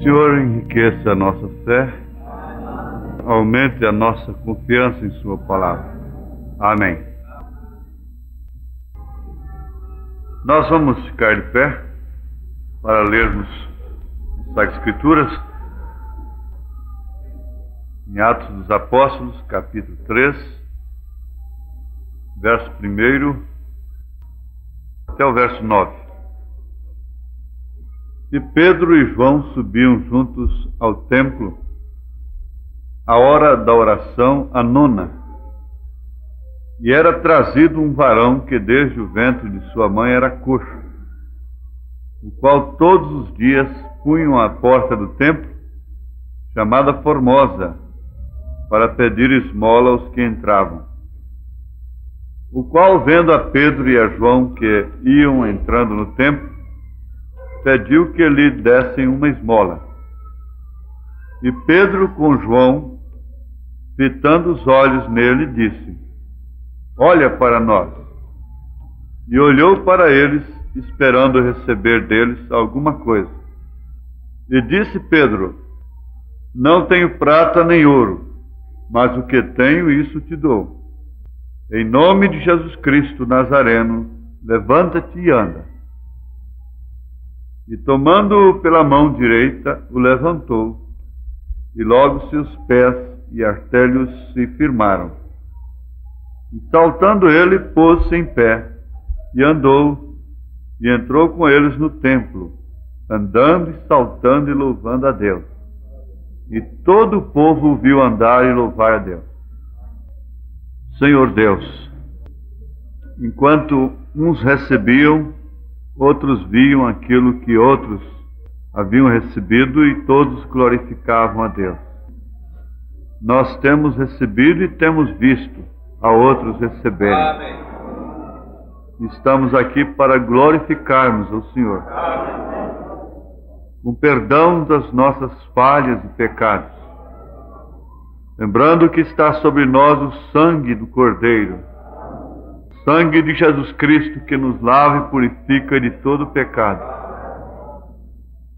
Senhor, enriqueça a nossa fé, aumente a nossa confiança em Sua palavra. Amém. Nós vamos ficar de pé para lermos as Sagradas Escrituras em Atos dos Apóstolos, capítulo 3, verso 1 até o verso 9. E Pedro e João subiam juntos ao templo, à hora da oração, a nona. E era trazido um varão que desde o ventre de sua mãe era coxo, o qual todos os dias punham à porta do templo, chamada Formosa, para pedir esmola aos que entravam. O qual, vendo a Pedro e a João que iam entrando no templo, pediu que lhe dessem uma esmola. E Pedro, com João, fitando os olhos nele, disse: Olha para nós. E olhou para eles, esperando receber deles alguma coisa. E disse Pedro: Não tenho prata nem ouro, mas o que tenho, isso te dou. Em nome de Jesus Cristo Nazareno, levanta-te e anda. E tomando-o pela mão direita, o levantou, e logo seus pés e artérios se firmaram. E saltando ele, pôs-se em pé, e andou, e entrou com eles no templo, andando e saltando e louvando a Deus. E todo o povo o viu andar e louvar a Deus. Senhor Deus, enquanto uns recebiam, outros viam aquilo que outros haviam recebido e todos glorificavam a Deus. Nós temos recebido e temos visto a outros receberem. Amém. Estamos aqui para glorificarmos ao Senhor. Amém. Com perdão das nossas falhas e pecados. Lembrando que está sobre nós o sangue do Cordeiro, sangue de Jesus Cristo, que nos lava e purifica de todo pecado.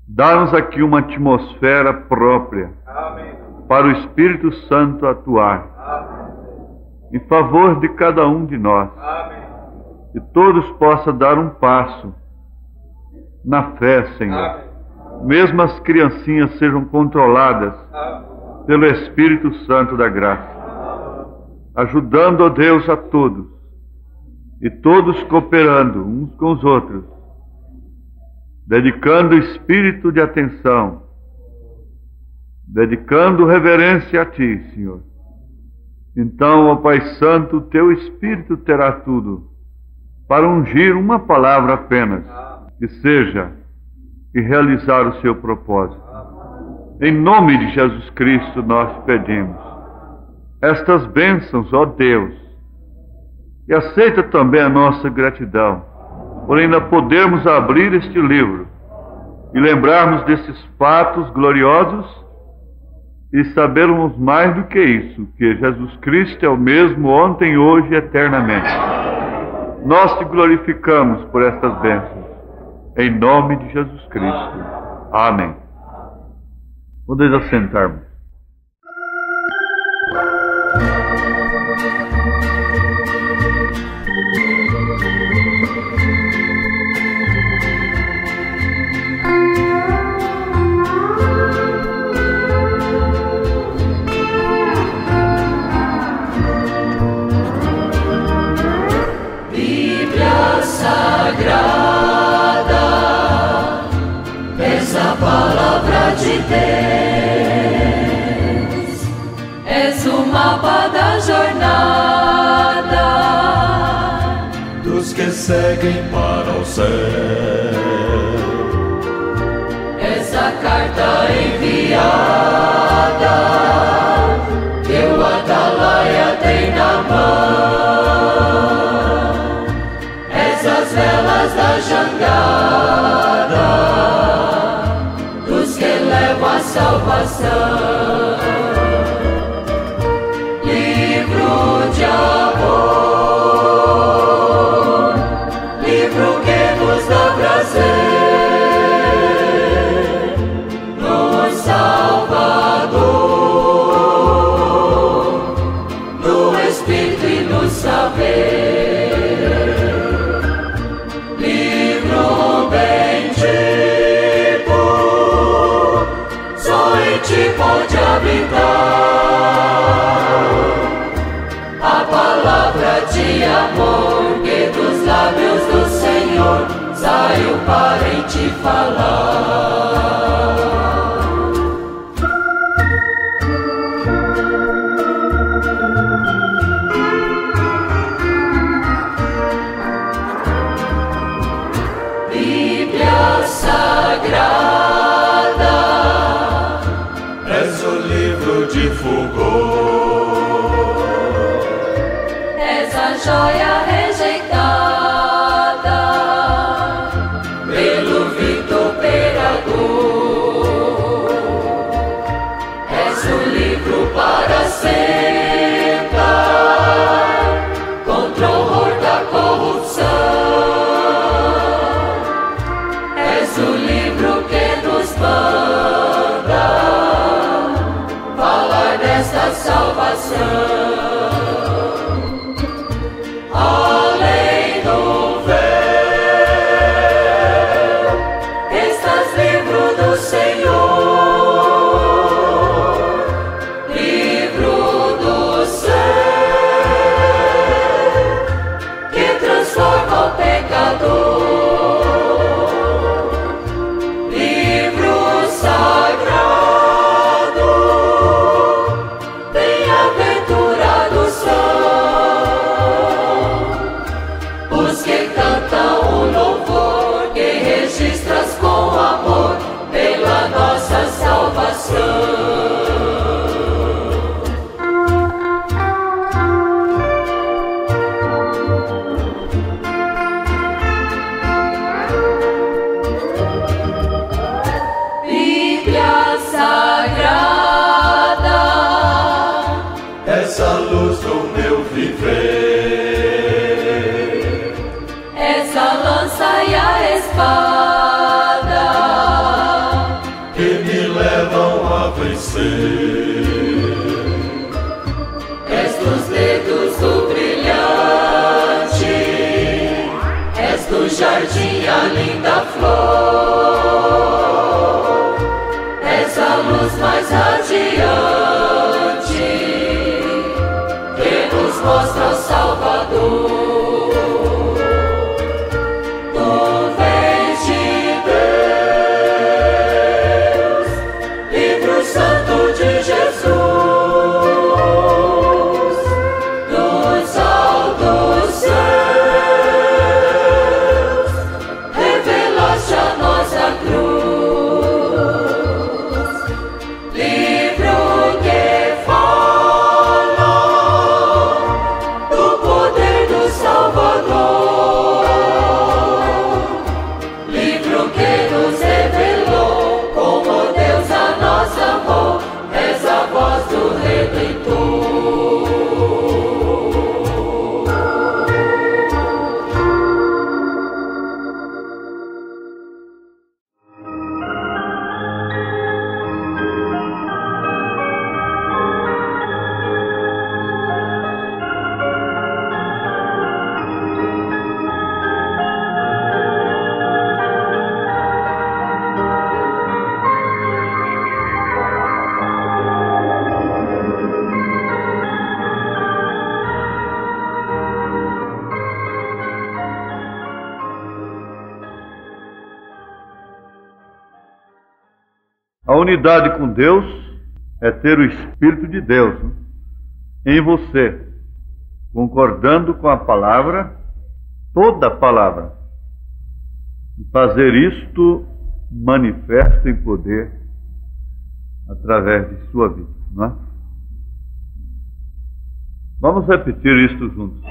Dá-nos aqui uma atmosfera própria. Amém. Para o Espírito Santo atuar. Amém. Em favor de cada um de nós. Amém. Que todos possam dar um passo na fé, Senhor. Amém. Mesmo as criancinhas sejam controladas pelo Espírito Santo da graça. Ajudando, ó Deus, a todos. E todos cooperando uns com os outros, dedicando espírito de atenção, dedicando reverência a Ti, Senhor. Então, ó Pai Santo, Teu Espírito terá tudo para ungir uma palavra apenas, que seja e realizar o Seu propósito. Em nome de Jesus Cristo nós pedimos estas bênçãos, ó Deus. E aceita também a nossa gratidão, por ainda podermos abrir este livro e lembrarmos desses fatos gloriosos e sabermos mais do que isso, que Jesus Cristo é o mesmo ontem, hoje e eternamente. Nós te glorificamos por estas bênçãos, em nome de Jesus Cristo. Amém. Podeis assentar-me. És a palavra de Deus, és o mapa da jornada dos que seguem para o céu. És a carta enviada que o atalaia tem na mão. És as velas da jangada dos que levam a salvação. Livro de amor, livro que nos dá prazer no A palavra de amor que dos lábios do Senhor saiu para em te falar. Bíblia Sagrada, és o livro de fulgor, és a joia rejeitada pelo vituperador, és o livro para sentar contra o horror da corrupção, és o livro que nos manda falar desta salvação. Além do véu, estás livro do Senhor, livro do céu, que transforma o pecador, livro sagrado, bem-aventurados são os que cantam o louvor, que registras com amor pela nossa salvação. Bíblia Sagrada, és a luz do meu viver, és a lança e a espada que me levam a vencer. és dos dedos o brilhante, és do jardim a linda flor, és a luz mais radiante que nos mostra o Salvador. Tu vens de Deus, livro santo de Jesus, dos altos céus, revelaste a nossa cruz, livro que fala do poder do Salvador, livro que nos revelou como Deus a nós amou, és a voz do Redentor. A unidade com Deus é ter o Espírito de Deus, né, em você, concordando com a palavra, toda a palavra, e fazer isto manifesto em poder através de sua vida, não é? Vamos repetir isto juntos,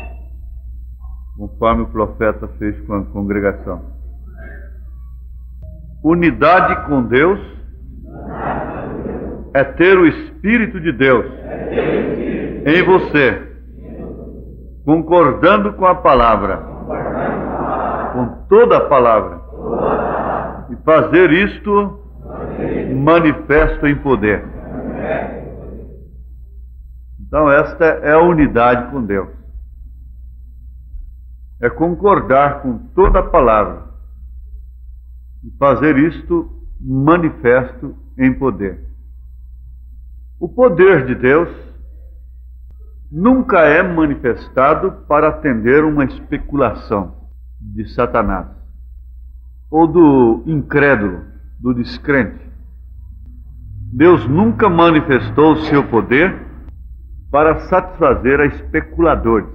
conforme o profeta fez com a congregação. Unidade com Deus é ter o Espírito de Deus em você, concordando com a palavra, com toda a palavra, e fazer isto manifesto em poder. Então esta é a unidade com Deus. É concordar com toda a palavra e fazer isto manifesto em poder. O poder de Deus nunca é manifestado para atender uma especulação de Satanás ou do incrédulo, do descrente. Deus nunca manifestou o seu poder para satisfazer a especuladores.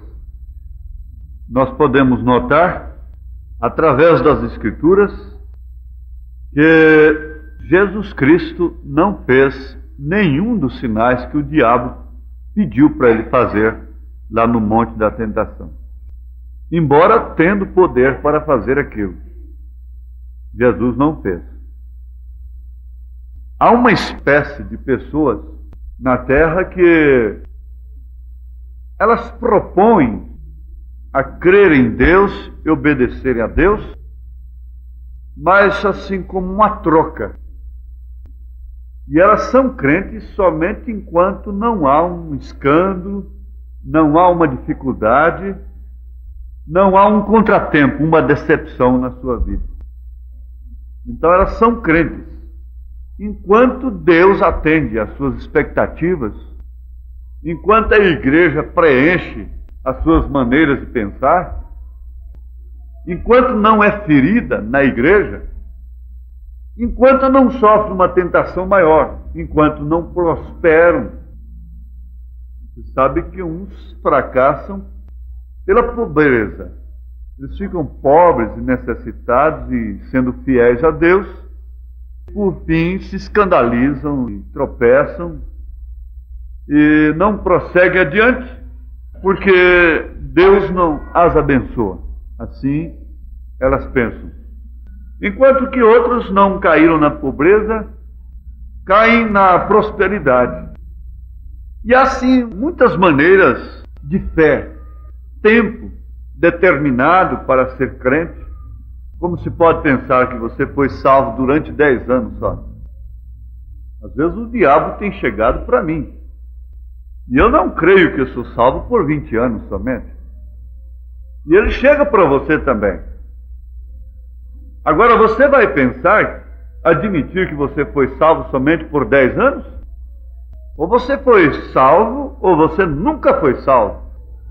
Nós podemos notar, através das Escrituras, que Jesus Cristo não fez nenhum dos sinais que o diabo pediu para ele fazer lá no Monte da Tentação, embora tendo poder para fazer aquilo. Jesus não fez. Há uma espécie de pessoas na Terra que elas propõem a crer em Deus e obedecerem a Deus, mas assim como uma troca. E elas são crentes somente enquanto não há um escândalo, não há uma dificuldade, não há um contratempo, uma decepção na sua vida. Então elas são crentes enquanto Deus atende às suas expectativas, enquanto a igreja preenche as suas maneiras de pensar, enquanto não é ferida na igreja, enquanto não sofre uma tentação maior, enquanto não prosperam. Você sabe que uns fracassam pela pobreza. Eles ficam pobres e necessitados e sendo fiéis a Deus, por fim se escandalizam e tropeçam e não prosseguem adiante, porque Deus não as abençoa. Assim elas pensam. Enquanto que outros não caíram na pobreza, caem na prosperidade. E assim, muitas maneiras de fé, tempo determinado para ser crente. Como se pode pensar que você foi salvo durante 10 anos só? Às vezes o diabo tem chegado para mim. E eu não creio que eu sou salvo por 20 anos somente. E ele chega para você também. Agora você vai pensar, admitir que você foi salvo somente por 10 anos? Ou você foi salvo, ou você nunca foi salvo.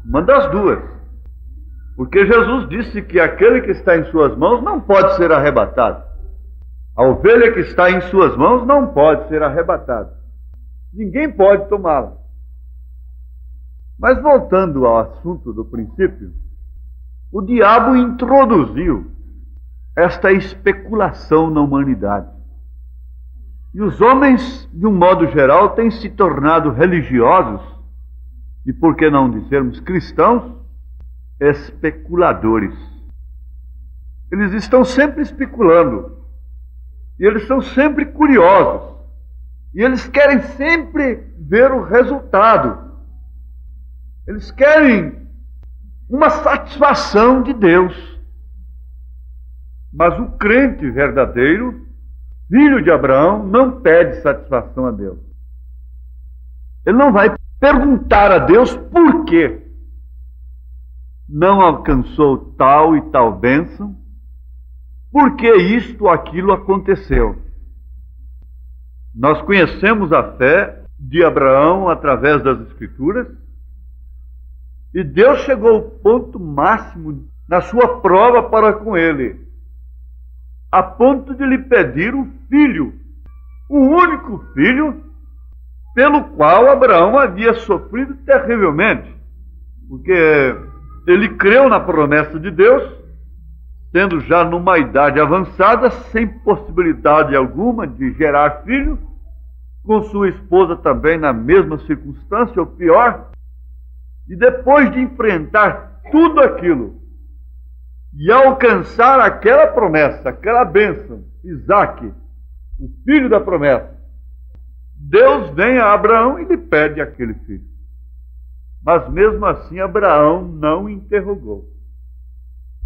Uma das duas. Porque Jesus disse que aquele que está em suas mãos não pode ser arrebatado. A ovelha que está em suas mãos não pode ser arrebatada. Ninguém pode tomá-la. Mas voltando ao assunto do princípio, o diabo introduziu esta especulação na humanidade. E os homens, de um modo geral, têm se tornado religiosos, e por que não dizermos cristãos, especuladores. Eles estão sempre especulando, e eles são sempre curiosos, e eles querem sempre ver o resultado. Eles querem uma satisfação de Deus. Mas o crente verdadeiro, filho de Abraão, não pede satisfação a Deus. Ele não vai perguntar a Deus por quê não alcançou tal e tal bênção, por que isto ou aquilo aconteceu. Nós conhecemos a fé de Abraão através das Escrituras, e Deus chegou ao ponto máximo na sua prova para com ele, a ponto de lhe pedir o filho, o único filho, pelo qual Abraão havia sofrido terrivelmente, porque ele creu na promessa de Deus, sendo já numa idade avançada, sem possibilidade alguma de gerar filho, com sua esposa também na mesma circunstância, ou pior, e depois de enfrentar tudo aquilo, e alcançar aquela promessa, aquela bênção, Isaque, o filho da promessa, Deus vem a Abraão e lhe pede aquele filho. Mas mesmo assim Abraão não interrogou.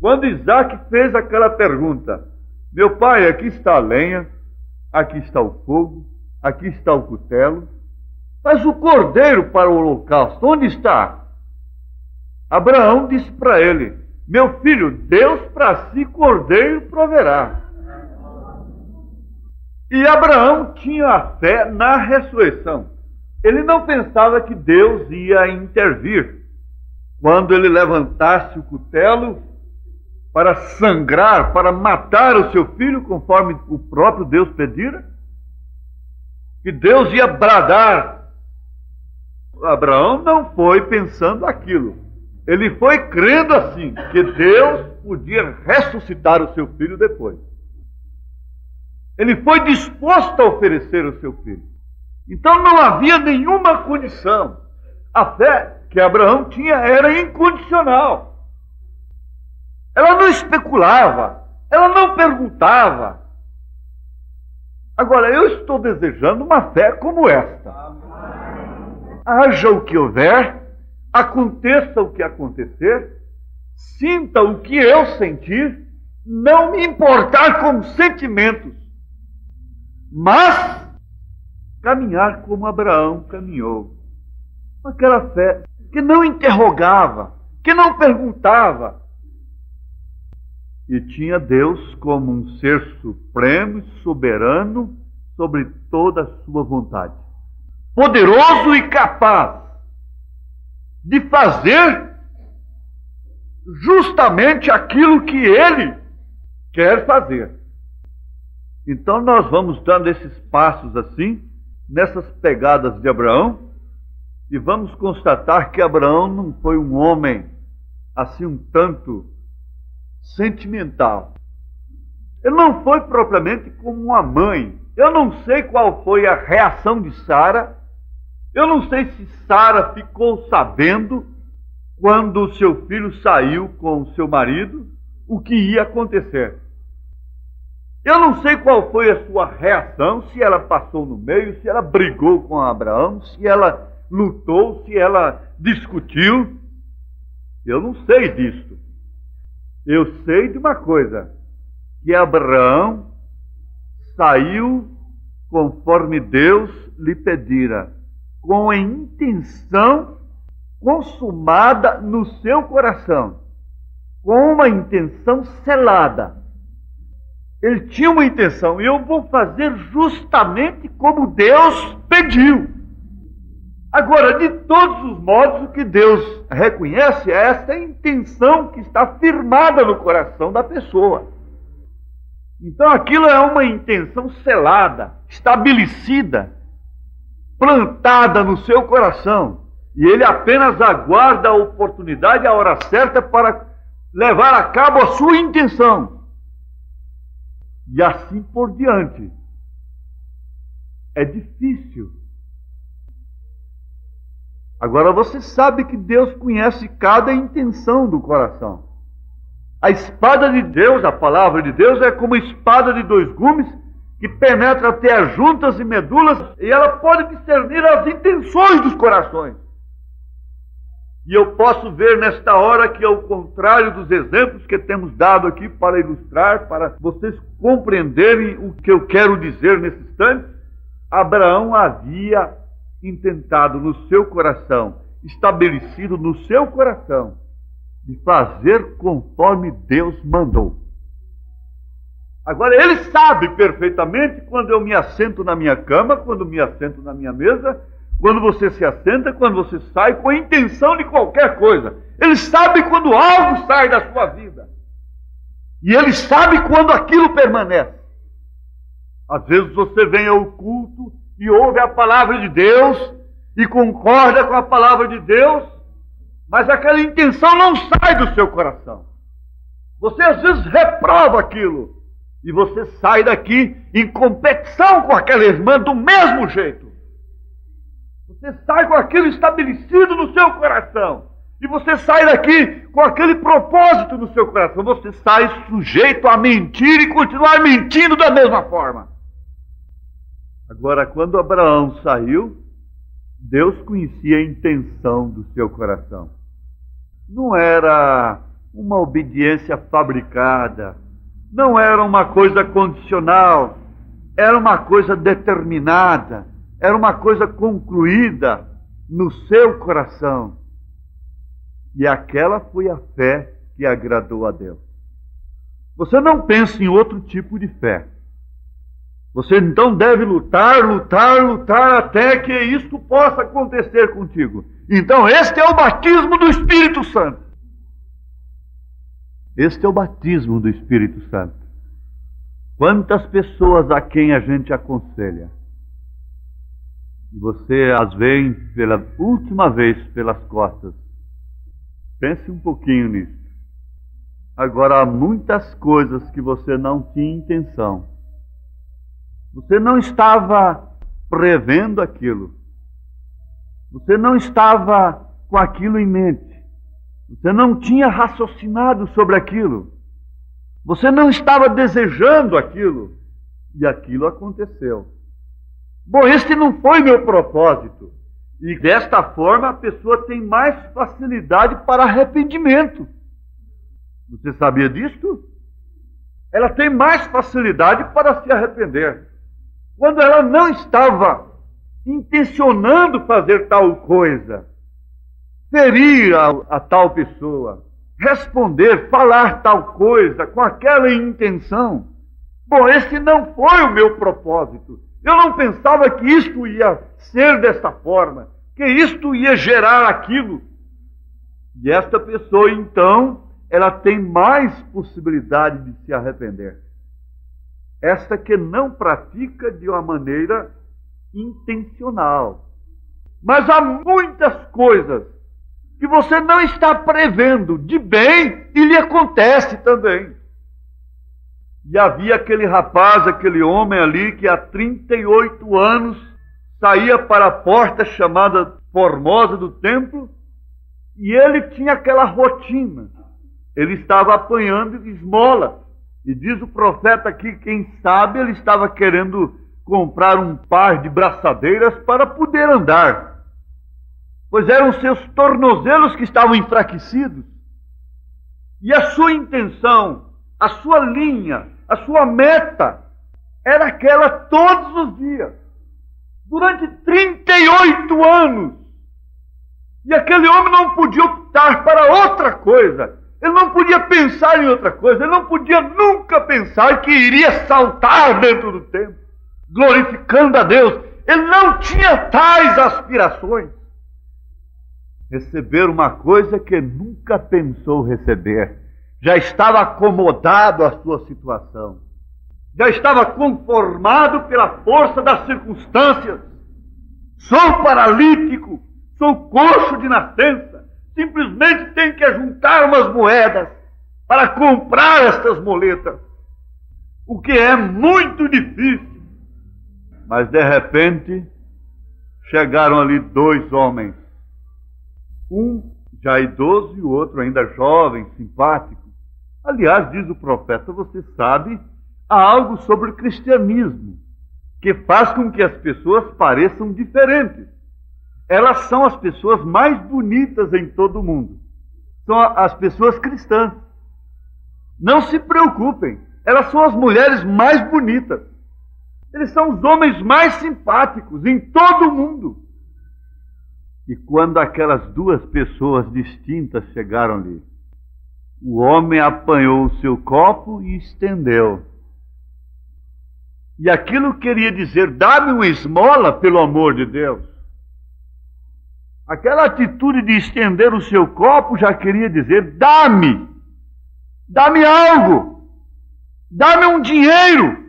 Quando Isaque fez aquela pergunta: meu pai, aqui está a lenha, aqui está o fogo, aqui está o cutelo, mas o cordeiro para o holocausto, onde está? Abraão disse para ele: meu filho, Deus para si cordeiro proverá. E Abraão tinha a fé na ressurreição. Ele não pensava que Deus ia intervir quando ele levantasse o cutelo para sangrar, para matar o seu filho, conforme o próprio Deus pedira, que Deus ia bradar. Abraão não foi pensando aquilo. Ele foi crendo assim, que Deus podia ressuscitar o seu filho depois. Ele foi disposto a oferecer o seu filho. Então não havia nenhuma condição. A fé que Abraão tinha era incondicional. Ela não especulava, ela não perguntava. Agora, eu estou desejando uma fé como esta. Haja o que houver, aconteça o que acontecer, sinta o que eu sentir, não me importar com sentimentos, mas caminhar como Abraão caminhou, com aquela fé que não interrogava, que não perguntava, e tinha Deus como um ser supremo e soberano sobre toda a sua vontade, poderoso e capaz de fazer justamente aquilo que Ele quer fazer. Então nós vamos dando esses passos assim, nessas pegadas de Abraão, e vamos constatar que Abraão não foi um homem assim um tanto sentimental. Ele não foi propriamente como uma mãe. Eu não sei qual foi a reação de Sara. Eu não sei se Sara ficou sabendo, quando o seu filho saiu com o seu marido, o que ia acontecer. Eu não sei qual foi a sua reação, se ela passou no meio, se ela brigou com Abraão, se ela lutou, se ela discutiu. Eu não sei disso. Eu sei de uma coisa, que Abraão saiu conforme Deus lhe pedira, com a intenção consumada no seu coração, com uma intenção selada. Ele tinha uma intenção: eu vou fazer justamente como Deus pediu. Agora, de todos os modos, o que Deus reconhece é essa intenção que está firmada no coração da pessoa. Então aquilo é uma intenção selada, estabelecida, plantada no seu coração. E ele apenas aguarda a oportunidade, a hora certa para levar a cabo a sua intenção. E assim por diante. É difícil. Agora você sabe que Deus conhece cada intenção do coração. A espada de Deus, a palavra de Deus, é como espada de dois gumes, que penetra até as juntas e medulas, e ela pode discernir as intenções dos corações. E eu posso ver nesta hora que, ao contrário dos exemplos que temos dado aqui para ilustrar, para vocês compreenderem o que eu quero dizer nesse instante, Abraão havia intentado no seu coração, estabelecido no seu coração, de fazer conforme Deus mandou. Agora, ele sabe perfeitamente quando eu me assento na minha cama, quando me assento na minha mesa, quando você se assenta, quando você sai com a intenção de qualquer coisa. Ele sabe quando algo sai da sua vida. E ele sabe quando aquilo permanece. Às vezes você vem ao culto e ouve a palavra de Deus e concorda com a palavra de Deus, mas aquela intenção não sai do seu coração. Você às vezes reprova aquilo e você sai daqui em competição com aquela irmã do mesmo jeito. Você sai com aquilo estabelecido no seu coração e você sai daqui com aquele propósito no seu coração. Você sai sujeito a mentir e continuar mentindo da mesma forma. Agora, quando Abraão saiu, Deus conhecia a intenção do seu coração. Não era uma obediência fabricada, não era uma coisa condicional, era uma coisa determinada, era uma coisa concluída no seu coração. E aquela foi a fé que agradou a Deus. Você não pensa em outro tipo de fé. Você então deve lutar, lutar, lutar até que isto possa acontecer contigo. Então este é o batismo do Espírito Santo. Este é o batismo do Espírito Santo. Quantas pessoas a quem a gente aconselha, e você as vê pela última vez pelas costas. Pense um pouquinho nisso. Agora, há muitas coisas que você não tinha intenção. Você não estava prevendo aquilo. Você não estava com aquilo em mente. Você não tinha raciocinado sobre aquilo. Você não estava desejando aquilo. E aquilo aconteceu. Bom, este não foi meu propósito. E desta forma a pessoa tem mais facilidade para arrependimento. Você sabia disto? Ela tem mais facilidade para se arrepender. Quando ela não estava intencionando fazer tal coisa, ferir a tal pessoa, responder, falar tal coisa com aquela intenção. Bom, esse não foi o meu propósito. Eu não pensava que isto ia ser desta forma, que isto ia gerar aquilo. E esta pessoa, então, ela tem mais possibilidade de se arrepender. Esta que não pratica de uma maneira intencional. Mas há muitas coisas que você não está prevendo de bem e lhe acontece também. E havia aquele rapaz, aquele homem ali que há 38 anos saía para a porta chamada Formosa do templo, e ele tinha aquela rotina. Ele estava apanhando esmola. E diz o profeta aqui, quem sabe ele estava querendo comprar um par de braçadeiras para poder andar. Pois eram seus tornozelos que estavam enfraquecidos. E a sua intenção, a sua linha, a sua meta era aquela todos os dias. Durante 38 anos. E aquele homem não podia optar para outra coisa. Ele não podia pensar em outra coisa. Ele não podia nunca pensar que iria saltar dentro do templo, glorificando a Deus. Ele não tinha tais aspirações. Receber uma coisa que nunca pensou receber. Já estava acomodado à sua situação. Já estava conformado pela força das circunstâncias. Sou paralítico, sou coxo de nascença. Simplesmente tenho que juntar umas moedas para comprar estas moletas. O que é muito difícil. Mas de repente chegaram ali dois homens. Um já idoso e o outro ainda jovem, simpático. Aliás, diz o profeta, você sabe, há algo sobre o cristianismo que faz com que as pessoas pareçam diferentes. Elas são as pessoas mais bonitas em todo o mundo. São as pessoas cristãs. Não se preocupem, elas são as mulheres mais bonitas. Eles são os homens mais simpáticos em todo o mundo. E quando aquelas duas pessoas distintas chegaram ali, o homem apanhou o seu copo e estendeu. E aquilo queria dizer, dá-me uma esmola, pelo amor de Deus. Aquela atitude de estender o seu copo já queria dizer, dá-me algo, dá-me um dinheiro.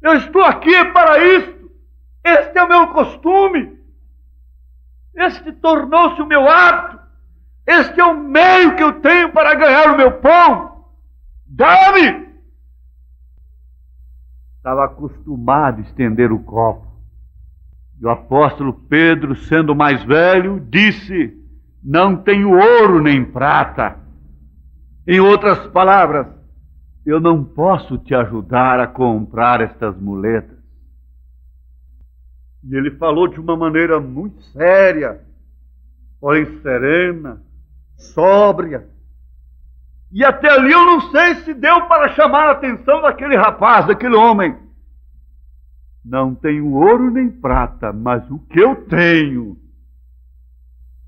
Eu estou aqui para isto, este é o meu costume, este tornou-se o meu hábito, este é o meio que eu tenho para ganhar o meu pão. Dá-me! Estava acostumado a estender o copo. E o apóstolo Pedro, sendo mais velho, disse, não tenho ouro nem prata. Em outras palavras, eu não posso te ajudar a comprar estas muletas. E ele falou de uma maneira muito séria, porém serena, sóbria. E até ali eu não sei se deu para chamar a atenção daquele rapaz, daquele homem. Não tenho ouro nem prata, mas o que eu tenho,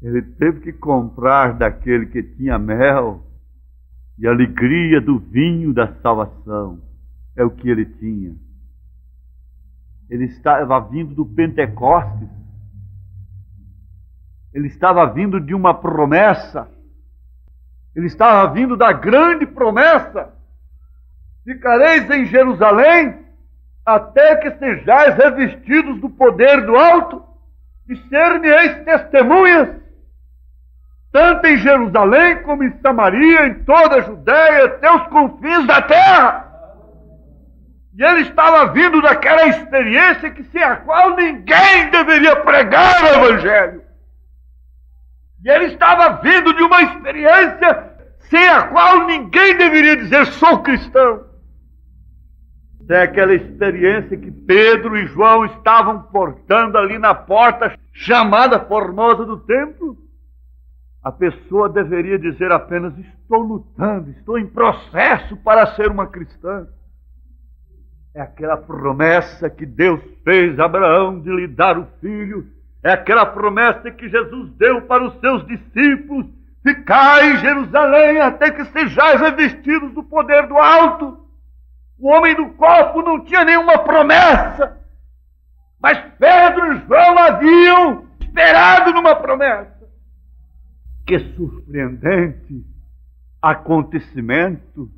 ele teve que comprar daquele que tinha mel e alegria do vinho da salvação. É o que ele tinha. Ele estava vindo do Pentecostes. Ele estava vindo de uma promessa. Ele estava vindo da grande promessa: ficareis em Jerusalém até que sejais revestidos do poder do alto e ser-me-eis testemunhas, tanto em Jerusalém como em Samaria, em toda a Judéia, até os confins da terra. E ele estava vindo daquela experiência sem a qual ninguém deveria pregar o Evangelho. E ele estava vindo de uma experiência sem a qual ninguém deveria dizer: sou cristão. É aquela experiência que Pedro e João estavam portando ali na porta chamada Formosa do templo. A pessoa deveria dizer apenas: estou lutando, estou em processo para ser uma cristã. É aquela promessa que Deus fez a Abraão de lhe dar o filho. É aquela promessa que Jesus deu para os seus discípulos: ficai em Jerusalém até que sejais revestidos do poder do alto. O homem do copo não tinha nenhuma promessa, mas Pedro e João haviam esperado numa promessa. Que surpreendente acontecimento!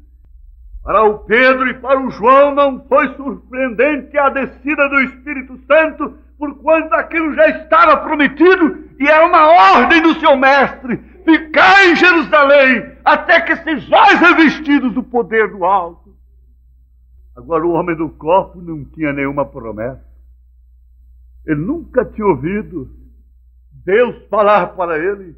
Para o Pedro e para o João não foi surpreendente a descida do Espírito Santo, porquanto aquilo já estava prometido e era uma ordem do seu mestre: ficai em Jerusalém até que sejais revestidos do poder do alto. Agora, o homem do copo não tinha nenhuma promessa. Ele nunca tinha ouvido Deus falar para ele: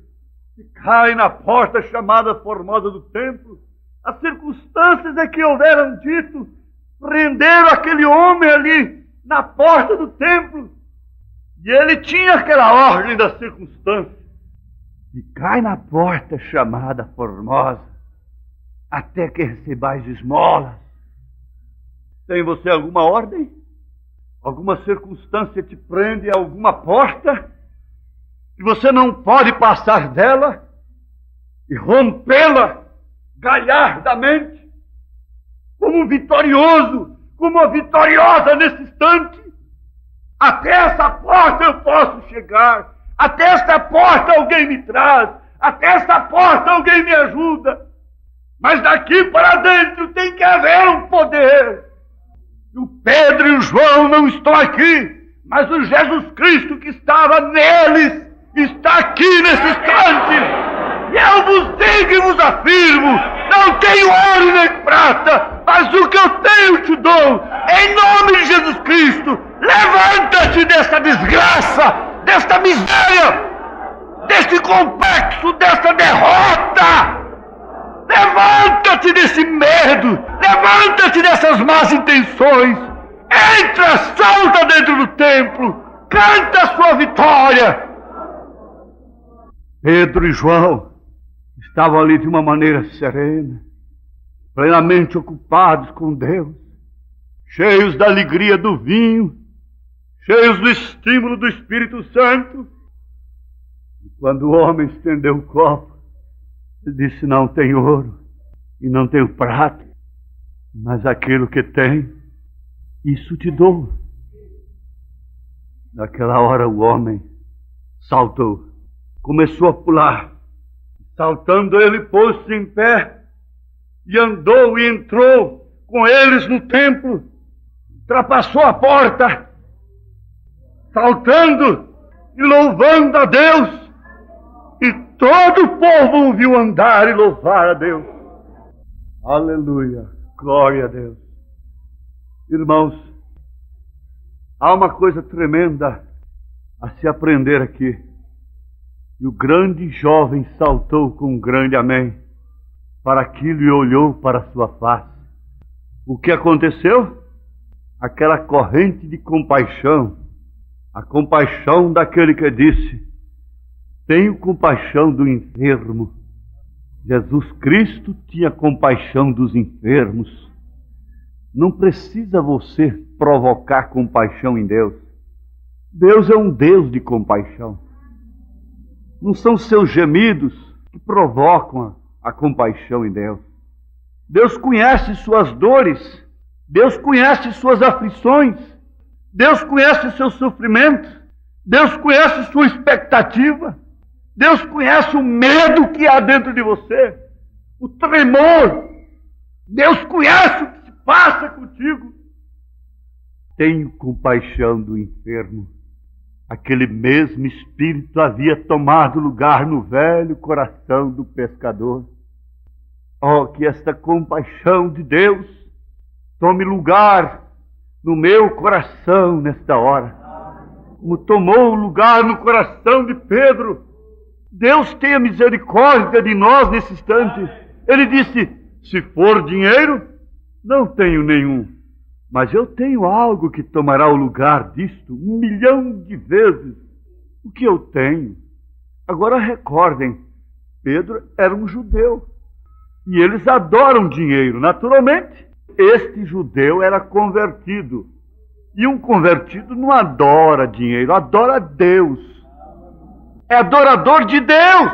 ficai na porta chamada Formosa do templo. As circunstâncias é que houveram dito, prenderam aquele homem ali na porta do templo. E ele tinha aquela ordem das circunstâncias: ficai na porta chamada Formosa até que recebais esmolas. Tem você alguma ordem? Alguma circunstância te prende a alguma porta que você não pode passar dela e rompê-la galhardamente, como um vitorioso, como uma vitoriosa nesse instante? Até essa porta eu posso chegar, até essa porta alguém me traz, até essa porta alguém me ajuda, mas daqui para dentro tem que haver um poder. E o Pedro e o João não estão aqui, mas o Jesus Cristo que estava neles está aqui nesse instante. E eu vos digo e vos afirmo: não tenho ouro nem prata, mas o que eu tenho te dou. Em nome de Jesus Cristo, levanta-te desta desgraça, desta miséria, deste complexo, desta derrota. Levanta-te desse medo, levanta-te dessas más intenções. Entra, salta dentro do templo, canta a sua vitória. Pedro e João estavam ali de uma maneira serena, plenamente ocupados com Deus, cheios da alegria do vinho, cheios do estímulo do Espírito Santo. E quando o homem estendeu o copo, ele disse: não tenho ouro e não tenho prata, mas aquilo que tem, isso te dou. Naquela hora o homem saltou, começou a pular. Saltando, ele pôs-se em pé e andou e entrou com eles no templo, ultrapassou a porta, saltando e louvando a Deus, e todo o povo o viu andar e louvar a Deus. Aleluia, glória a Deus. Irmãos, há uma coisa tremenda a se aprender aqui. E o grande jovem saltou com um grande amém para aquilo e olhou para a sua face. O que aconteceu? Aquela corrente de compaixão, a compaixão daquele que disse: tenho compaixão do enfermo. Jesus Cristo tinha compaixão dos enfermos. Não precisa você provocar compaixão em Deus. Deus é um Deus de compaixão. Não são seus gemidos que provocam a compaixão em Deus. Deus conhece suas dores, Deus conhece suas aflições, Deus conhece o seu sofrimento. Deus conhece sua expectativa. Deus conhece o medo que há dentro de você, o tremor. Deus conhece o que se passa contigo. Tenho compaixão do enfermo. Aquele mesmo espírito havia tomado lugar no velho coração do pescador. Oh, que esta compaixão de Deus tome lugar no meu coração nesta hora, como tomou lugar no coração de Pedro. Deus tenha misericórdia de nós nesse instante. Ele disse: se for dinheiro, não tenho nenhum, mas eu tenho algo que tomará o lugar disto 1 milhão de vezes o que eu tenho. Agora recordem, Pedro era um judeu e eles adoram dinheiro, naturalmente. Este judeu era convertido, e um convertido não adora dinheiro, adora Deus. É adorador de Deus.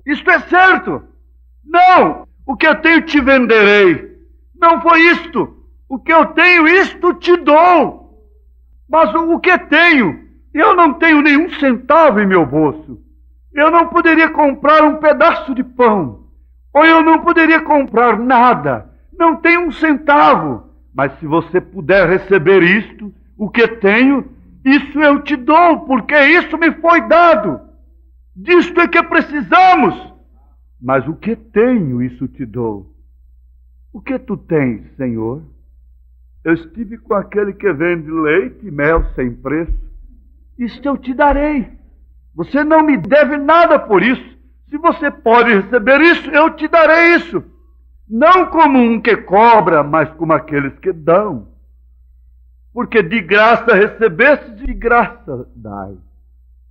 Isto é certo. Não, o que eu tenho te venderei. Não foi isto. O que eu tenho, isto te dou. Mas o que tenho? Eu não tenho nenhum centavo em meu bolso. Eu não poderia comprar um pedaço de pão. Ou eu não poderia comprar nada. Não tenho um centavo. Mas se você puder receber isto, o que tenho, isso eu te dou, porque isso me foi dado. Disto é que precisamos. Mas o que tenho, isso te dou. O que tu tens, Senhor? Eu estive com aquele que vende leite e mel sem preço. Isto eu te darei. Você não me deve nada por isso. Se você pode receber isso, eu te darei isso. Não como um que cobra, mas como aqueles que dão. Porque de graça recebeste, de graça dai.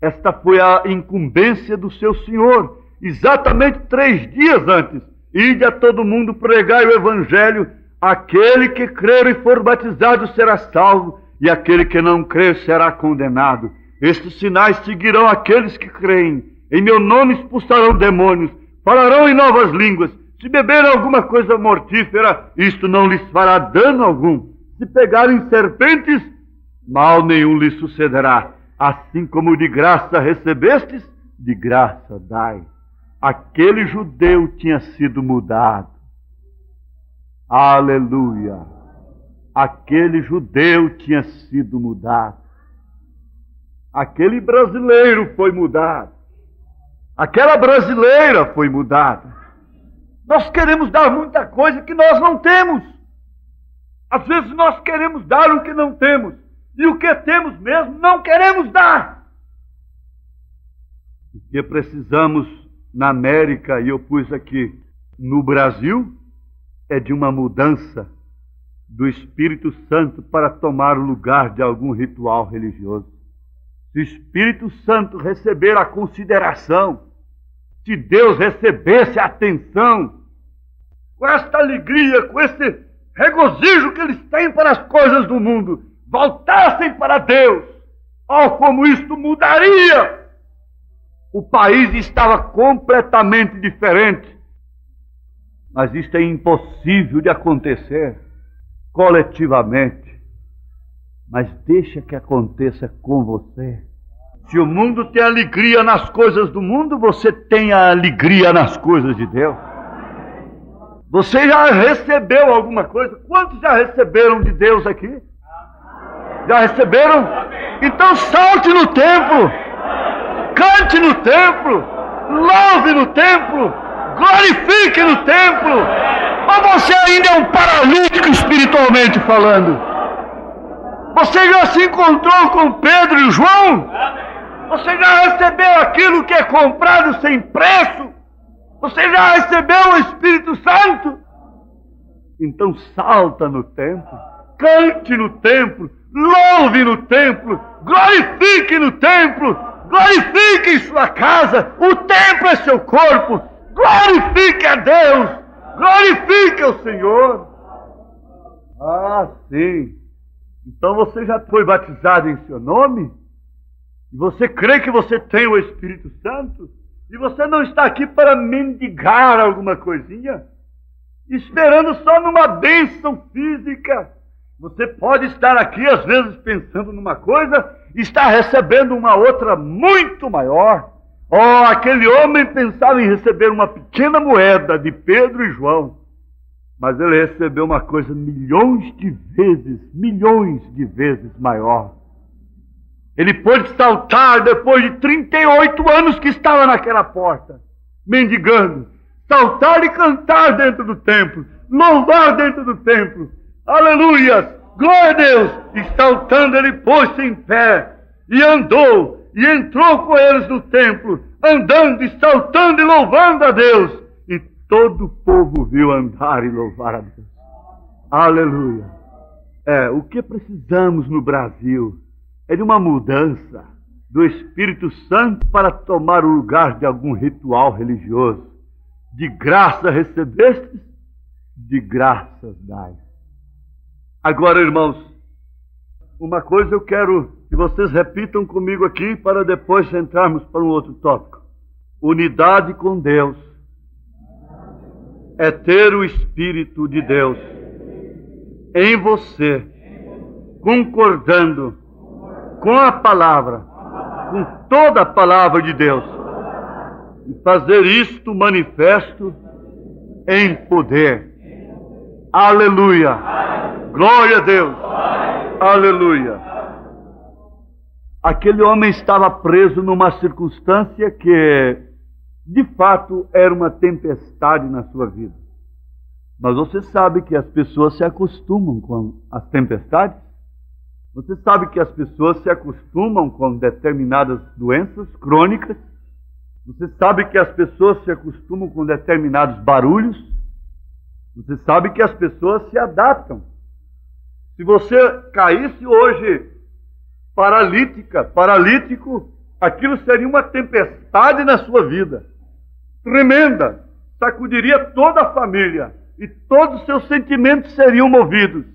Esta foi a incumbência do seu Senhor, exatamente 3 dias antes. Ide a todo mundo pregai o Evangelho. Aquele que crer e for batizado será salvo, e aquele que não crer será condenado. Estes sinais seguirão aqueles que creem. Em meu nome expulsarão demônios, falarão em novas línguas. Se beberem alguma coisa mortífera, isto não lhes fará dano algum. Se pegarem serpentes, mal nenhum lhes sucederá. Assim como de graça recebestes, de graça dai. Aquele judeu tinha sido mudado. Aleluia! Aquele judeu tinha sido mudado. Aquele brasileiro foi mudado. Aquela brasileira foi mudada. Nós queremos dar muita coisa que nós não temos. Às vezes nós queremos dar o que não temos. E o que temos mesmo não queremos dar. O que precisamos na América, e eu pus aqui no Brasil, é de uma mudança do Espírito Santo para tomar o lugar de algum ritual religioso. Se o Espírito Santo receber a consideração, se Deus recebesse a atenção, com esta alegria, com esse regozijo que eles têm para as coisas do mundo, voltassem para Deus, oh, como isto mudaria! O país estava completamente diferente. Mas isto é impossível de acontecer coletivamente. Mas deixa que aconteça com você. Se o mundo tem alegria nas coisas do mundo, você tem a alegria nas coisas de Deus. Você já recebeu alguma coisa? Quantos já receberam de Deus aqui? Já receberam? Então salte no templo, cante no templo, louve no templo, glorifique no templo. Ou você ainda é um paralítico espiritualmente falando? Você já se encontrou com Pedro e João? Você já recebeu aquilo que é comprado sem preço? Você já recebeu o Espírito Santo? Então salta no templo, cante no templo, louve no templo, glorifique no templo, glorifique em sua casa. O templo é seu corpo. Glorifique a Deus, glorifique ao Senhor. Ah, sim. Então você já foi batizado em seu nome? E você crê que você tem o Espírito Santo? E você não está aqui para mendigar alguma coisinha? Esperando só numa bênção física, Você pode estar aqui, às vezes, pensando numa coisa e estar recebendo uma outra muito maior. Oh, aquele homem pensava em receber uma pequena moeda de Pedro e João, mas ele recebeu uma coisa milhões de vezes maior. Ele pôde saltar depois de 38 anos que estava naquela porta, mendigando, saltar e cantar dentro do templo, louvar dentro do templo. Aleluia! Glória a Deus! E saltando ele pôs-se em pé e andou e entrou com eles no templo, andando e saltando e louvando a Deus. E todo o povo viu andar e louvar a Deus. Aleluia! O que precisamos no Brasil é de uma mudança do Espírito Santo para tomar o lugar de algum ritual religioso. De graça recebestes, de graças dai. Agora, irmãos, uma coisa eu quero que vocês repitam comigo aqui para depois entrarmos para um outro tópico. Unidade com Deus é ter o Espírito de Deus em você, concordando com a palavra, com toda a palavra de Deus, e fazer isto manifesto em poder. Aleluia! Glória a Deus! Aleluia! Aquele homem estava preso numa circunstância que, de fato, era uma tempestade na sua vida. Mas você sabe que as pessoas se acostumam com as tempestades? Você sabe que as pessoas se acostumam com determinadas doenças crônicas? Você sabe que as pessoas se acostumam com determinados barulhos? Você sabe que as pessoas se adaptam. Se você caísse hoje paralítico, aquilo seria uma tempestade na sua vida. Tremenda. Sacudiria toda a família e todos os seus sentimentos seriam movidos.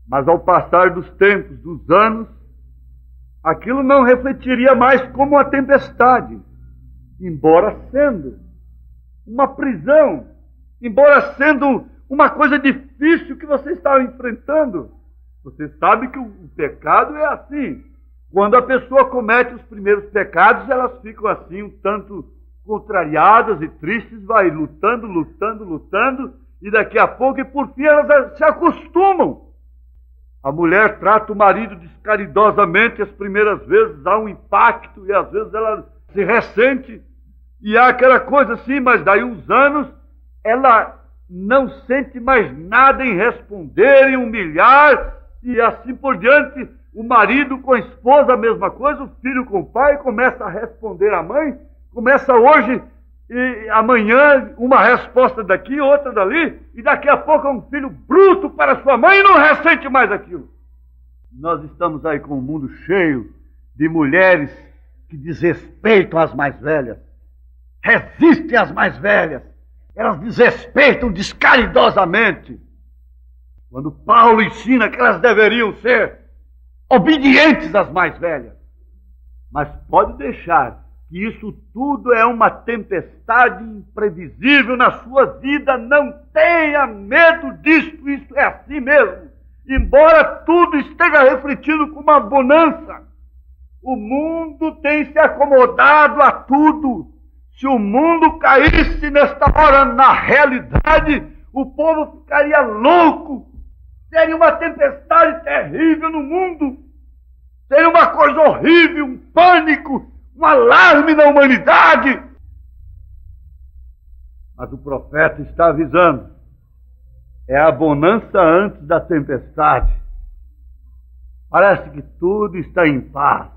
Mas ao passar dos tempos, dos anos, aquilo não refletiria mais como uma tempestade, embora sendo uma prisão, embora sendo uma coisa difícil que você está enfrentando. Você sabe que o pecado é assim. Quando a pessoa comete os primeiros pecados, elas ficam assim um tanto contrariadas e tristes, vai lutando, e daqui a pouco, e por fim, elas se acostumam. A mulher trata o marido descaridosamente as primeiras vezes, há um impacto, e às vezes ela se ressente, e há aquela coisa assim, mas daí uns anos, ela não sente mais nada em responder, em humilhar, e assim por diante. O marido com a esposa, a mesma coisa, o filho com o pai, começa a responder à mãe, começa hoje e amanhã uma resposta daqui, outra dali, e daqui a pouco é um filho bruto para sua mãe e não ressente mais aquilo. Nós estamos aí com um mundo cheio de mulheres que desrespeitam as mais velhas, resistem às mais velhas, elas desrespeitam descaridosamente. Quando Paulo ensina que elas deveriam ser obedientes às mais velhas. Mas pode deixar que isso tudo é uma tempestade imprevisível na sua vida. Não tenha medo disso, isso é assim mesmo. Embora tudo esteja refletido com uma bonança, o mundo tem se acomodado a tudo. Se o mundo caísse nesta hora na realidade, o povo ficaria louco. Seria uma tempestade terrível no mundo. Seria uma coisa horrível, um pânico, um alarme na humanidade. Mas o profeta está avisando. É a bonança antes da tempestade. Parece que tudo está em paz.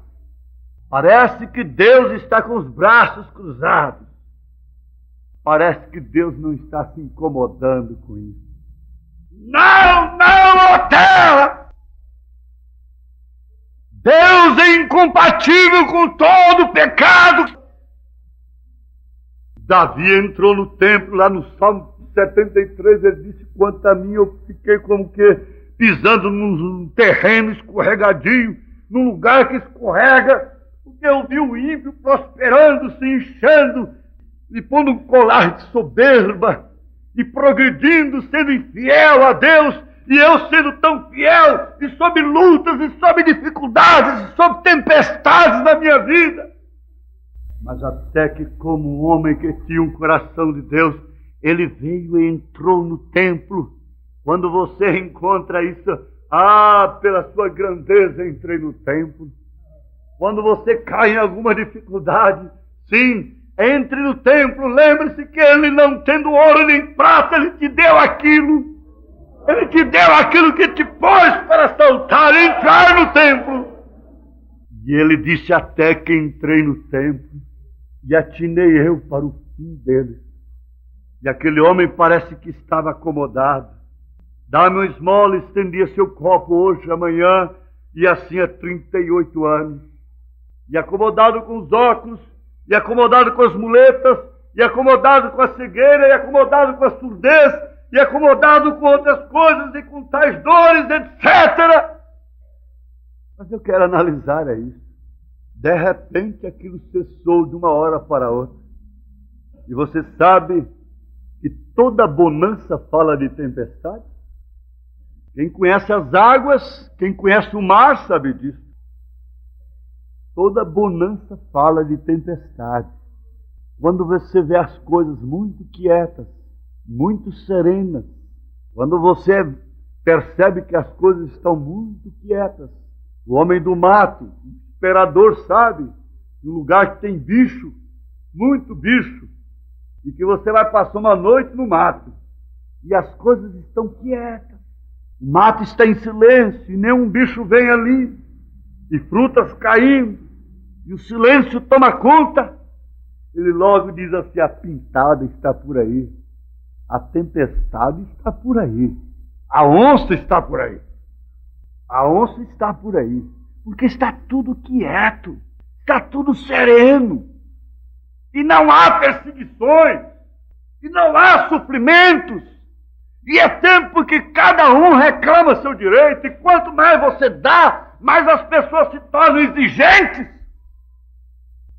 Parece que Deus está com os braços cruzados. Parece que Deus não está se incomodando com isso. Não, ó terra! Deus é incompatível com todo pecado. Davi entrou no templo, lá no Salmo 73, ele disse: quanto a mim, eu fiquei como que pisando num terreno escorregadio, num lugar que escorrega, porque eu vi o ímpio prosperando, se enchendo, e pondo um colar de soberba, e progredindo, sendo infiel a Deus, E eu sendo tão fiel, e sob lutas, e sob dificuldades, e sob tempestades na minha vida. Mas até que, como um homem que tinha um coração de Deus, ele veio e entrou no templo. Quando você encontra isso, pela sua grandeza entrei no templo. Quando você cai em alguma dificuldade, sim, entre no templo. Lembre-se que ele, não tendo ouro nem prata, ele te deu aquilo. Ele te deu aquilo que te pôs para saltar, entrar no templo. E ele disse: até que entrei no templo e atinei eu para o fim dele. E aquele homem parece que estava acomodado. Dá-me uma esmola, estendia seu copo hoje, amanhã, e assim há 38 anos. E acomodado com os óculos, e acomodado com as muletas, e acomodado com a cegueira, e acomodado com a surdez, e acomodado com outras coisas, e com tais dores, etc. Mas eu quero analisar isso. De repente aquilo cessou de uma hora para outra. E você sabe que toda bonança fala de tempestade? Quem conhece as águas, quem conhece o mar sabe disso. Toda bonança fala de tempestade. Quando você vê as coisas muito quietas, muito serenas, quando você percebe que as coisas estão muito quietas, o homem do mato, o esperador sabe, um lugar que tem bicho, muito bicho, e que você vai passar uma noite no mato, e as coisas estão quietas, o mato está em silêncio, e nenhum bicho vem ali, e frutas caindo, e o silêncio toma conta. Ele logo diz assim: a pintada está por aí, a tempestade está por aí, a onça está por aí, a onça está por aí, porque está tudo quieto, está tudo sereno, e não há perseguições, e não há sofrimentos, e é tempo que cada um reclama seu direito, e quanto mais você dá, mais as pessoas se tornam exigentes.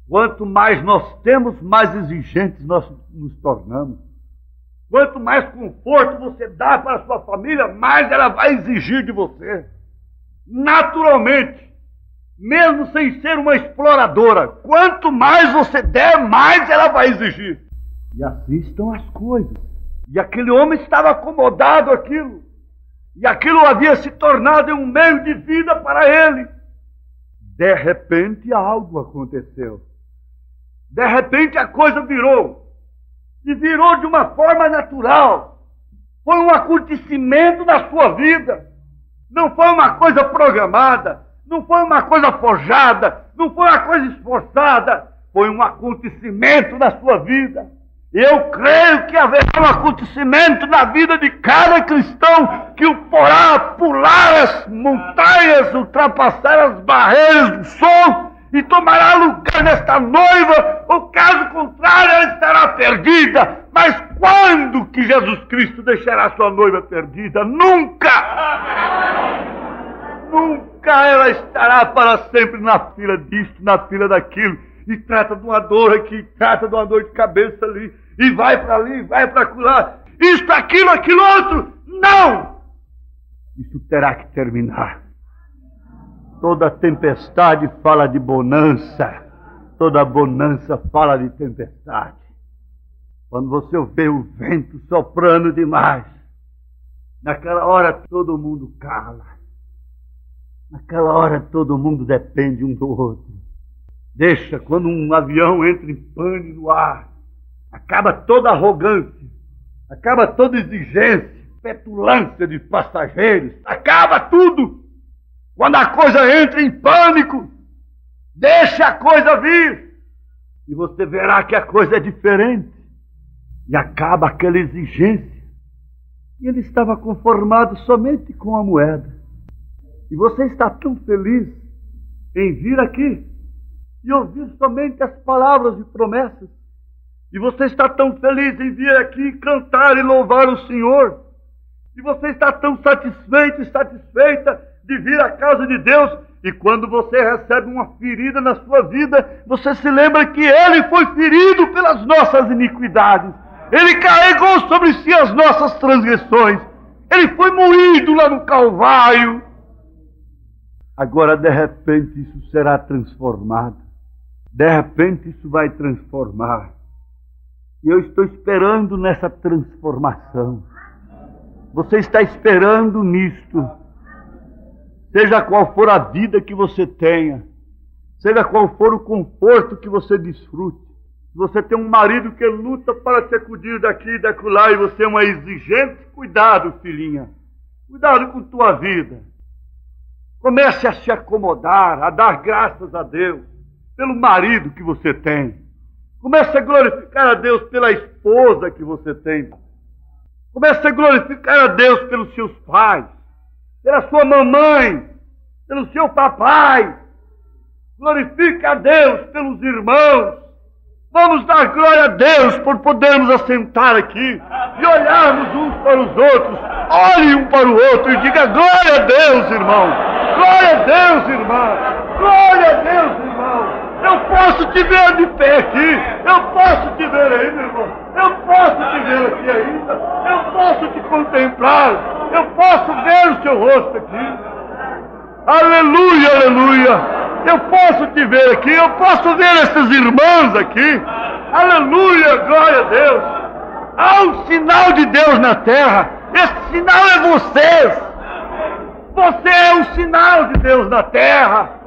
Quanto mais nós temos, mais exigentes nós nos tornamos. Quanto mais conforto você dá para a sua família, mais ela vai exigir de você. Naturalmente, mesmo sem ser uma exploradora, quanto mais você der, mais ela vai exigir. E assim estão as coisas. E aquele homem estava acomodado àquilo. E aquilo havia se tornado um meio de vida para ele. De repente algo aconteceu. De repente a coisa virou. E virou de uma forma natural. Foi um acontecimento na sua vida. Não foi uma coisa programada. Não foi uma coisa forjada. Não foi uma coisa esforçada. Foi um acontecimento na sua vida. Eu creio que haverá um acontecimento na vida de cada cristão que o porá pular as montanhas, ultrapassar as barreiras do sol e tomará lugar nesta noiva, ou caso contrário ela estará perdida. Mas quando que Jesus Cristo deixará sua noiva perdida? Nunca! Nunca ela estará para sempre na fila disto, na fila daquilo, e trata de uma dor aqui, trata de uma dor de cabeça ali, e vai para ali, vai para lá, isto, aquilo outro. Não! Isso terá que terminar. Toda tempestade fala de bonança. Toda bonança fala de tempestade. Quando você vê o vento soprando demais, naquela hora todo mundo cala. Naquela hora todo mundo depende um do outro. Deixa, quando um avião entra em pane no ar, acaba toda arrogância, acaba toda exigência, petulância de passageiros, acaba tudo. Quando a coisa entra em pânico, deixa a coisa vir, e você verá que a coisa é diferente, e acaba aquela exigência. E ele estava conformado somente com a moeda. E você está tão feliz em vir aqui e ouvir somente as palavras e promessas. E você está tão feliz em vir aqui cantar e louvar o Senhor. E você está tão satisfeito e satisfeita de vir à casa de Deus. E quando você recebe uma ferida na sua vida, você se lembra que Ele foi ferido pelas nossas iniquidades. Ele carregou sobre si as nossas transgressões. Ele foi moído lá no Calvário. Agora, de repente, isso será transformado. De repente, isso vai transformar. E eu estou esperando nessa transformação. Você está esperando nisto. Seja qual for a vida que você tenha, seja qual for o conforto que você desfrute. Se você tem um marido que luta para te acudir daqui e dacolá e você é uma exigente, cuidado, filhinha. Cuidado com tua vida. Comece a se acomodar, a dar graças a Deus pelo marido que você tem. Comece a glorificar a Deus pela esposa que você tem. Comece a glorificar a Deus pelos seus pais, pela sua mamãe, pelo seu papai. Glorifique a Deus pelos irmãos. Vamos dar glória a Deus por podermos assentar aqui e olharmos uns para os outros. Olhe um para o outro e diga glória a Deus, irmão. Glória a Deus, irmã. Glória a Deus, irmão. Eu posso te ver de pé aqui. Eu posso te ver aí, meu irmão. Eu posso te ver aqui ainda. Eu posso te contemplar. Eu posso ver o seu rosto aqui. Aleluia, aleluia. Eu posso te ver aqui. Eu posso ver essas irmãs aqui. Aleluia, glória a Deus. Há um sinal de Deus na terra. Esse sinal é vocês. Você é um sinal de Deus na terra.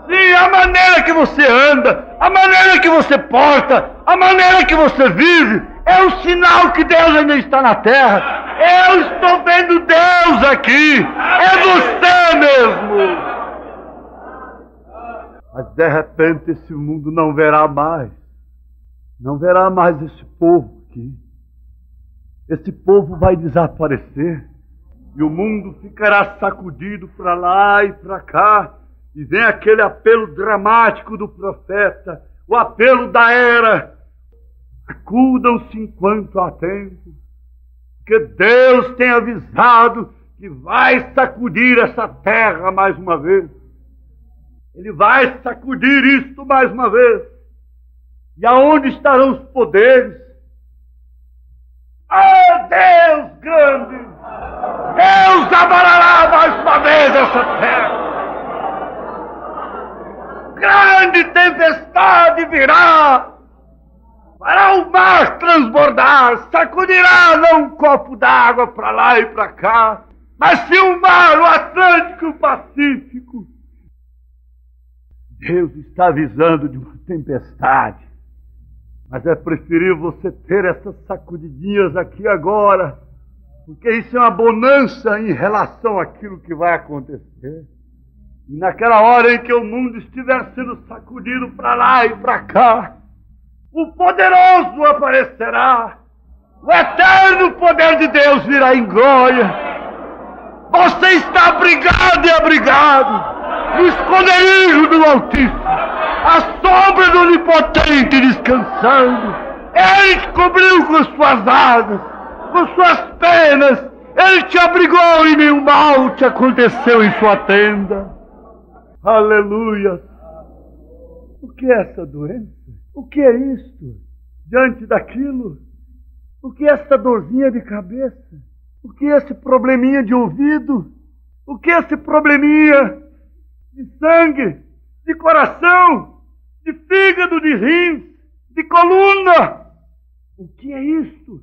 Sim, a maneira que você anda, a maneira que você porta, a maneira que você vive, é um sinal que Deus ainda está na terra. Eu estou vendo Deus aqui. É você mesmo. Mas de repente esse mundo não verá mais. Não verá mais esse povo aqui. Esse povo vai desaparecer. E o mundo ficará sacudido para lá e para cá. E vem aquele apelo dramático do profeta, o apelo da era. Acudam-se enquanto há tempo, porque Deus tem avisado que vai sacudir essa terra mais uma vez. Ele vai sacudir isto mais uma vez. E aonde estarão os poderes? Oh, Deus grande! Deus abalará mais uma vez essa terra. Grande tempestade virá, fará o mar transbordar, sacudirá não um copo d'água para lá e para cá, mas sim o mar, o Atlântico e o Pacífico. Deus está avisando de uma tempestade, mas é preferível você ter essas sacudidinhas aqui agora, porque isso é uma bonança em relação àquilo que vai acontecer. E naquela hora em que o mundo estiver sendo sacudido para lá e para cá, o poderoso aparecerá, o eterno poder de Deus virá em glória. Você está abrigado e abrigado no esconderijo do Altíssimo, à sombra do Onipotente descansando. Ele te cobriu com suas asas, com suas penas. Ele te abrigou e nenhum mal te aconteceu em sua tenda. Aleluia! O que é essa doença? O que é isto? Diante daquilo? O que é essa dorzinha de cabeça? O que é esse probleminha de ouvido? O que é esse probleminha de sangue, de coração, de fígado, de rins, de coluna? O que é isto?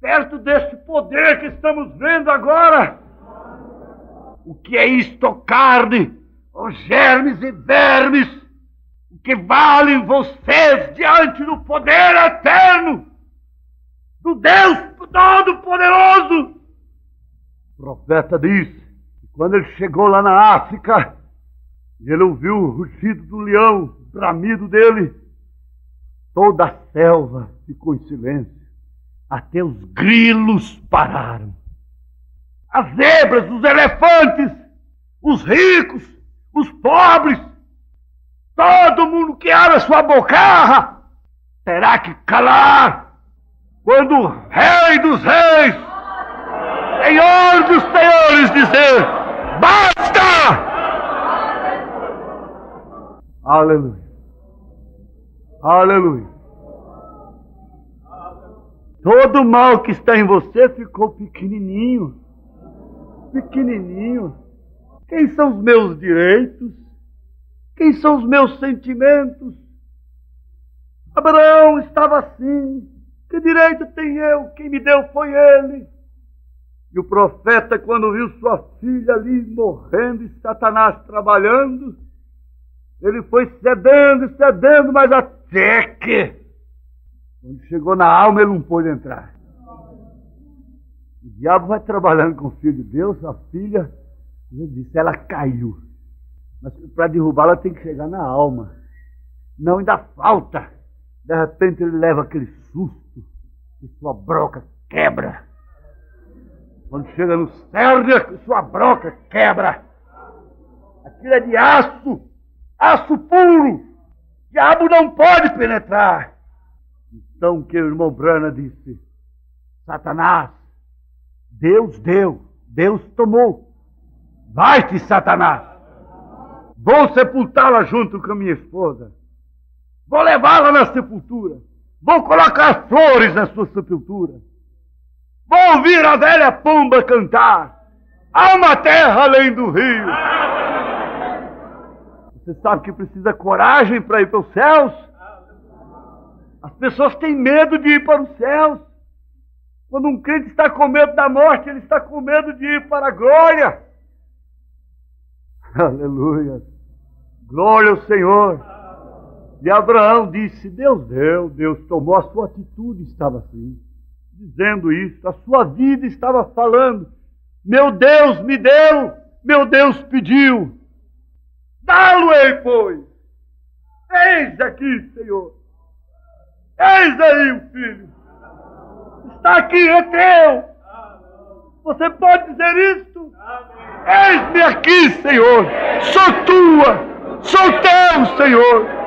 Perto desse poder que estamos vendo agora? O que é isto, carne? Os germes e vermes, o que valem vocês diante do poder eterno do Deus Todo-Poderoso? O profeta diz que quando ele chegou lá na África, e ele ouviu o rugido do leão, o bramido dele, toda a selva ficou em silêncio, até os grilos pararam. As zebras, os elefantes, os ricos, os pobres, todo mundo que abre sua bocarra terá que calar quando o Rei dos Reis, Senhor dos Senhores dizer: basta! Aleluia! Aleluia! Todo o mal que está em você ficou pequenininho. pequenininho. Quem são os meus direitos? Quem são os meus sentimentos? Abraão estava assim. Que direito tem eu? Quem me deu foi ele. E o profeta, quando viu sua filha ali morrendo e Satanás trabalhando, ele foi cedendo, mas até que, quando chegou na alma, ele não pôde entrar. O diabo vai trabalhando com o Filho de Deus, a filha, ele disse, ela caiu. Mas para derrubá-la tem que chegar na alma. Não, ainda falta. De repente ele leva aquele susto e sua broca quebra. Quando chega no cerne, sua broca quebra. Aquilo é de aço, aço puro. O diabo não pode penetrar. Então que o irmão Brana disse, Satanás, Deus deu, Deus tomou. Vai-te, Satanás. Vou sepultá-la junto com a minha esposa. Vou levá-la na sepultura. Vou colocar flores na sua sepultura. Vou ouvir a velha pomba cantar. Há uma terra além do rio. Você sabe que precisa coragem para ir para os céus? As pessoas têm medo de ir para os céus. Quando um crente está com medo da morte, ele está com medo de ir para a glória. Aleluia. Glória ao Senhor. E Abraão disse, Deus deu, Deus tomou, a sua atitude estava assim, dizendo isso, a sua vida estava falando, meu Deus me deu, meu Deus pediu, dá-lo-ei, pois, eis aqui, Senhor, eis aí o filho, está aqui, é teu, você pode dizer isto? Eis-me aqui, Senhor, sou tua, sou teu, Senhor.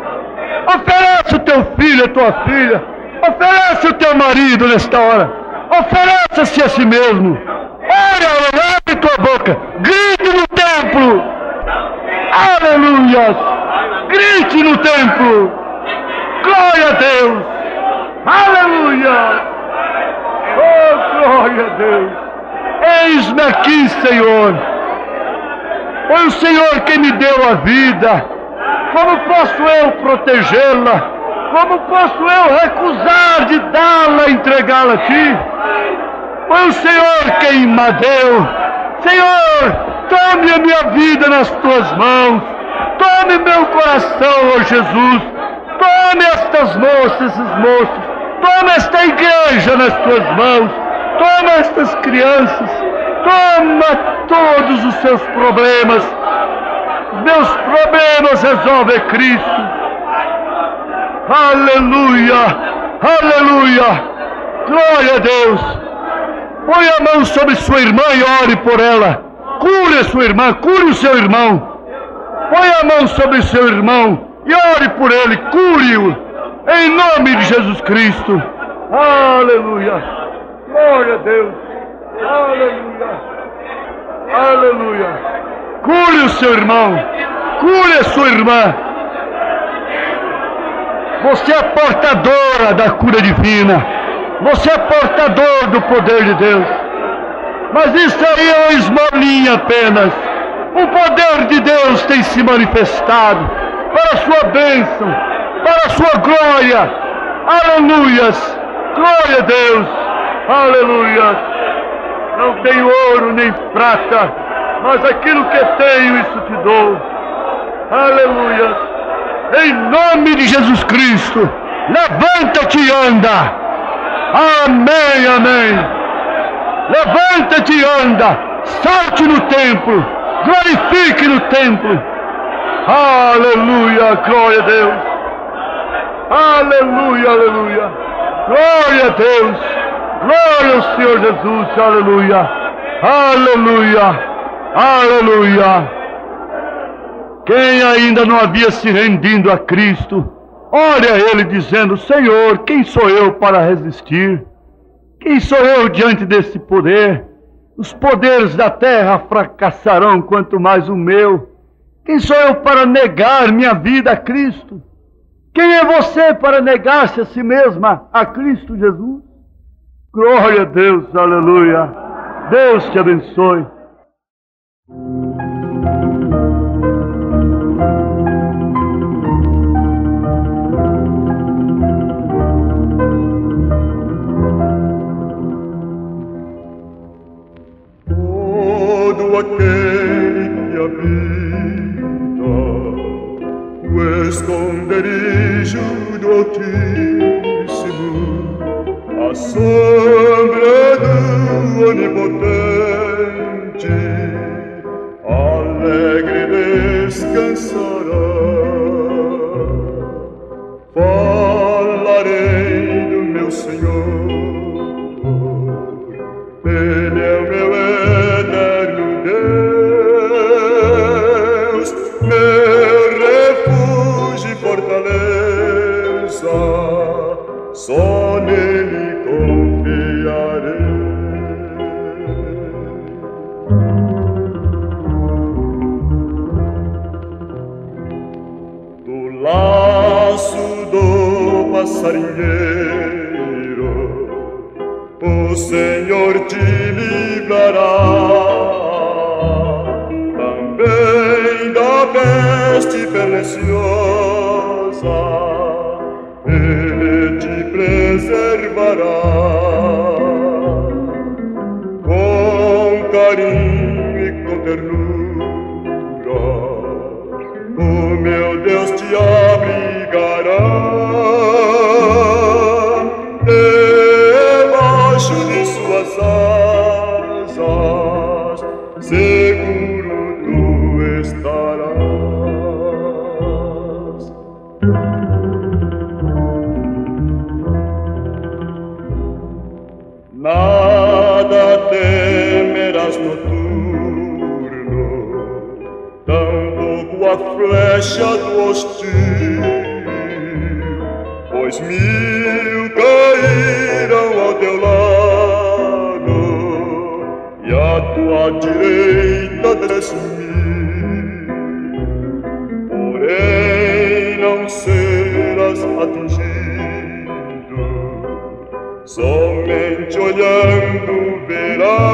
Oferece o teu filho, a tua filha. Oferece o teu marido nesta hora. Ofereça-se a si mesmo. Ora, abre tua boca. Grite no templo. Aleluia. Grite no templo. Glória a Deus. Aleluia. Oh, glória a Deus. Eis-me aqui, Senhor. Foi o Senhor quem me deu a vida. Como posso eu protegê-la? Como posso eu recusar de dá-la, entregá-la a ti? Foi o Senhor quem me deu. Senhor, tome a minha vida nas tuas mãos. Tome meu coração, ó Jesus. Tome estas moças, esses moços. Toma esta igreja nas tuas mãos. Toma estas crianças. Toma todos os seus problemas. Os meus problemas resolve Cristo. Aleluia, aleluia, glória a Deus. Põe a mão sobre sua irmã e ore por ela. Cure a sua irmã, cure o seu irmão. Põe a mão sobre o seu irmão e ore por ele, cure-o, em nome de Jesus Cristo. Aleluia, glória a Deus, aleluia, aleluia. Cure o seu irmão, cure a sua irmã. Você é portadora da cura divina. Você é portador do poder de Deus. Mas isso aí é uma esmolinha apenas. O poder de Deus tem se manifestado para a sua bênção, para a sua glória. Aleluias, glória a Deus, aleluia. Não tenho ouro nem prata, mas aquilo que tenho, isso te dou. Aleluia. Em nome de Jesus Cristo, levanta-te e anda. Amém, amém. Levanta-te e anda. Salte no templo. Glorifique no templo. Aleluia, glória a Deus. Aleluia, aleluia. Glória a Deus. Glória ao Senhor Jesus. Aleluia. Aleluia. Aleluia! Quem ainda não havia se rendido a Cristo, ore a Ele dizendo, Senhor, quem sou eu para resistir? Quem sou eu diante desse poder? Os poderes da terra fracassarão, quanto mais o meu. Quem sou eu para negar minha vida a Cristo? Quem é você para negar-se a si mesma a Cristo Jesus? Glória a Deus, aleluia! Deus te abençoe. Todo aquele que habita o esconderijo do Altíssimo, a sombra do Onipotente, alegre descansará. Falarei do meu Senhor, Ele é o meu eterno Deus, meu refúgio e fortaleza, só nele confiarei. Do laço do passarinheiro o Senhor te livrará, também da peste perniciosa Ele te preservará. Com carinho e com ternura o meu Deus te abrigará. Debaixo de suas asas seguro tu estarás. Nada temerás noturno, tampouco a flecha do hostil, pois 1000 cairão ao teu lado e à tua direita 10.000, porém não serás atingido, somente olhando verás